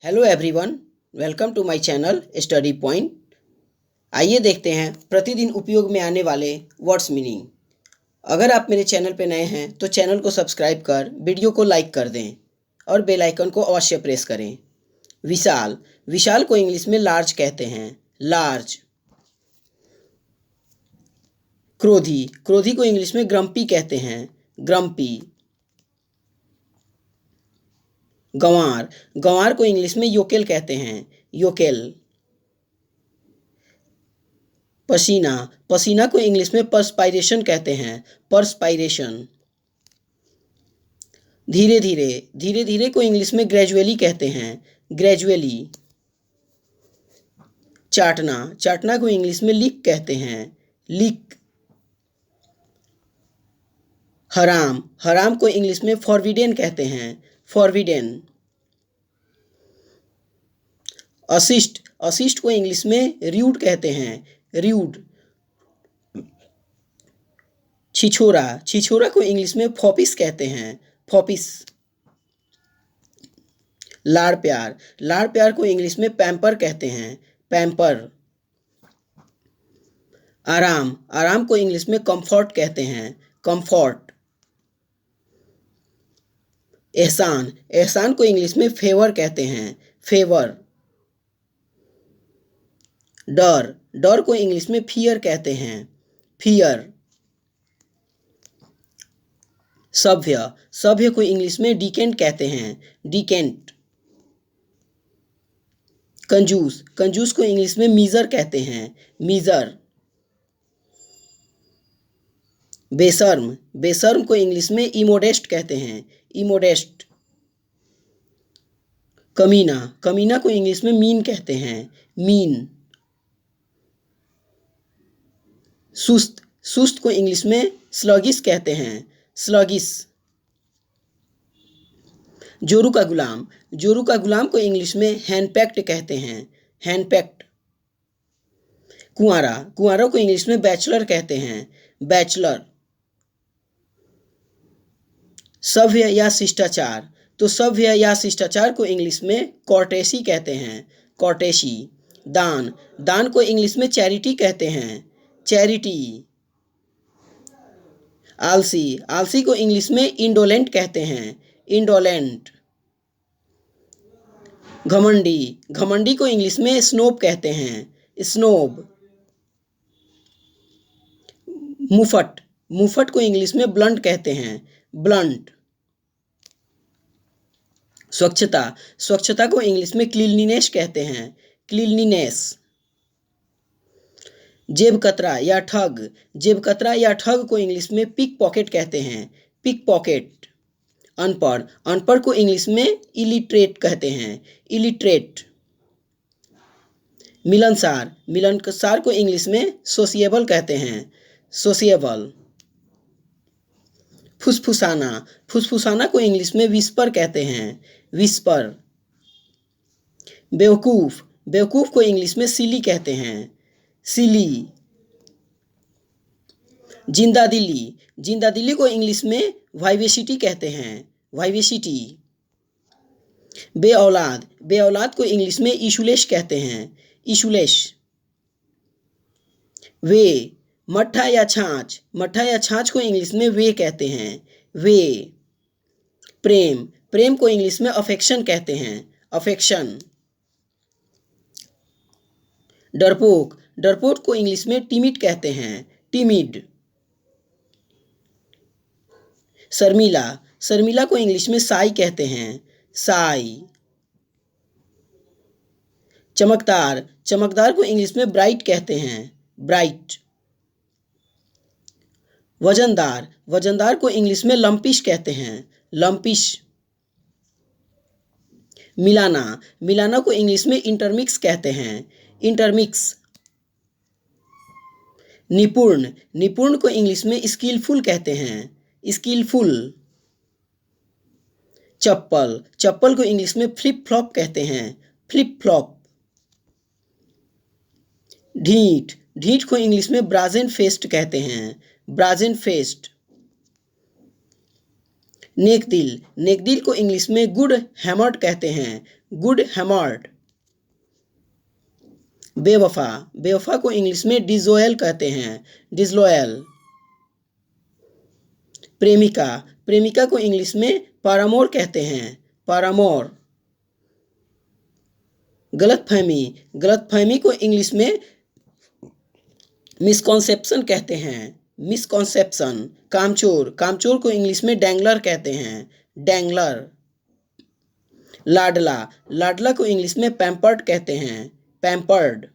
Hello everyone, welcome to my channel study point. आइए देखते हैं प्रतिदिन उपयोग में आने वाले वर्ड्स मीनिंग। अगर आप मेरे चैनल पर नए हैं तो चैनल को सब्सक्राइब कर वीडियो को लाइक कर दें और बेल आइकन को अवश्य प्रेस करें। विशाल, विशाल को इंग्लिश में लार्ज कहते हैं, लार्ज। क्रोधी, क्रोधी को इंग्लिश में ग्रम्पी कहते हैं, ग्रम्पी। गंवार, गंवार को इंग्लिश में योकेल कहते हैं, योकेल। पसीना, पसीना को इंग्लिश में पर्सपायरेशन कहते हैं, पर्सपायरेशन। धीरे धीरे, धीरे धीरे को इंग्लिश में ग्रेजुअली कहते हैं, ग्रेजुअली। चाटना, चाटना को इंग्लिश में लिक कहते हैं, लिक। हराम, हराम को इंग्लिश में फॉरबिडेन कहते हैं, फॉरबिडेन। असिस्ट, असिस्ट को इंग्लिश में र्यूड कहते हैं, र्यूड। छिछोरा, छिछोरा को इंग्लिश में फॉपिस कहते हैं, फॉपिस। लाड़ प्यार, लाड़ प्यार को इंग्लिश में पैम्पर कहते हैं, पैम्पर। आराम, आराम को इंग्लिश में कंफर्ट कहते हैं, कंफर्ट। एहसान, एहसान को इंग्लिश में फेवर कहते हैं, फेवर। डर, डर को इंग्लिश में फियर कहते हैं, फियर। सभ्य, सभ्य को इंग्लिश में डिकेंट कहते हैं, डिकेंट। कंजूस, कंजूस को इंग्लिश में मीजर कहते हैं, मीजर। बेशर्म, बेशर्म को इंग्लिश में इमोडेस्ट कहते हैं, इमोडेस्ट। कमीना, कमीना को इंग्लिश में मीन कहते हैं, मीन। सुस्त, सुस्त को इंग्लिश में स्लगिश कहते हैं, स्लगिश। जोरू का गुलाम, जोरू का गुलाम को इंग्लिश में हैंडपैक्ड कहते हैं, हैंडपैक्ड। कुंवारा, कुंवारा को इंग्लिश में बैचलर कहते हैं, बैचलर। सभ्य या शिष्टाचार, तो सभ्य या शिष्टाचार को इंग्लिश में कॉर्टेसी कहते हैं, कॉर्टेसी। दान, दान को इंग्लिश में चैरिटी कहते हैं, चैरिटी। आलसी, आलसी को इंग्लिश में इंडोलेंट कहते हैं, इंडोलेंट। घमंडी, घमंडी को इंग्लिश में स्नोब कहते हैं, स्नोब। मुफट, मुफट को इंग्लिश में ब्लंट कहते हैं, ब्लंट। स्वच्छता, स्वच्छता को इंग्लिश में क्लीनलीनेस कहते हैं, क्लीनलीनेस। जेब कतरा या ठग, जेब कतरा या ठग को इंग्लिश में पिक पॉकेट कहते हैं, पिक पॉकेट। अनपढ़, अनपढ़ को इंग्लिश में इलिटरेट कहते हैं, इलिटरेट। मिलनसार, मिलनसार को इंग्लिश में सोशिएबल कहते हैं, सोशिएबल। फुसफुसाना, फुसफुसाना को इंग्लिश में विस्पर कहते हैं, विस्पर। बेवकूफ़, बेवकूफ़ को इंग्लिश में सिली कहते हैं, सिली। जिंदा दिली, जिंदा दिली को इंग्लिश में वाइवेसिटी कहते हैं, वाइवेसिटी। बे औलाद, बे औलाद को इंग्लिश में इशुलेश कहते हैं, इशुलेश। वे, मट्ठा या छाछ, मट्ठा या छाछ को इंग्लिश में वे कहते हैं, वे। प्रेम, प्रेम को इंग्लिश में अफेक्शन कहते हैं, अफेक्शन। डरपोक, डरपोक को इंग्लिश में टिमिड कहते हैं, टिमिड। शर्मिला, शर्मिला को इंग्लिश में साई कहते हैं, साई। चमकदार, चमकदार को इंग्लिश में ब्राइट कहते हैं, ब्राइट। वजनदार, वजनदार को इंग्लिश में लंपिश कहते हैं, लंपिश। मिलाना, मिलाना को इंग्लिश में इंटरमिक्स कहते हैं, इंटरमिक्स। निपुण, निपुण को इंग्लिश में स्किलफुल कहते हैं, स्किलफुल। चप्पल, चप्पल को इंग्लिश में फ्लिप फ्लॉप कहते हैं, फ्लिप फ्लॉप। ढीठ, ढीठ को इंग्लिश में ब्राजेन फेस्ट कहते हैं, ब्राजेन फेस्ट। नेकदिल, नेकदिल को इंग्लिश में गुड हैमर्ड कहते हैं, गुड हैमर्ड। बेवफा, बेवफा को इंग्लिश में डिसलॉयल कहते हैं, डिसलॉयल। प्रेमिका, प्रेमिका को इंग्लिश में पैरामोर कहते हैं, पैरामोर। गलतफहमी, गलतफहमी को इंग्लिश में मिसकॉन्सेप्शन कहते हैं, मिसकॉन्सेप्शन। कामचोर, कामचोर को इंग्लिश में डैंगलर कहते हैं, डैंगलर। लाडला, लाडला को इंग्लिश में पैम्पर्ड कहते हैं, पैम्पर्ड।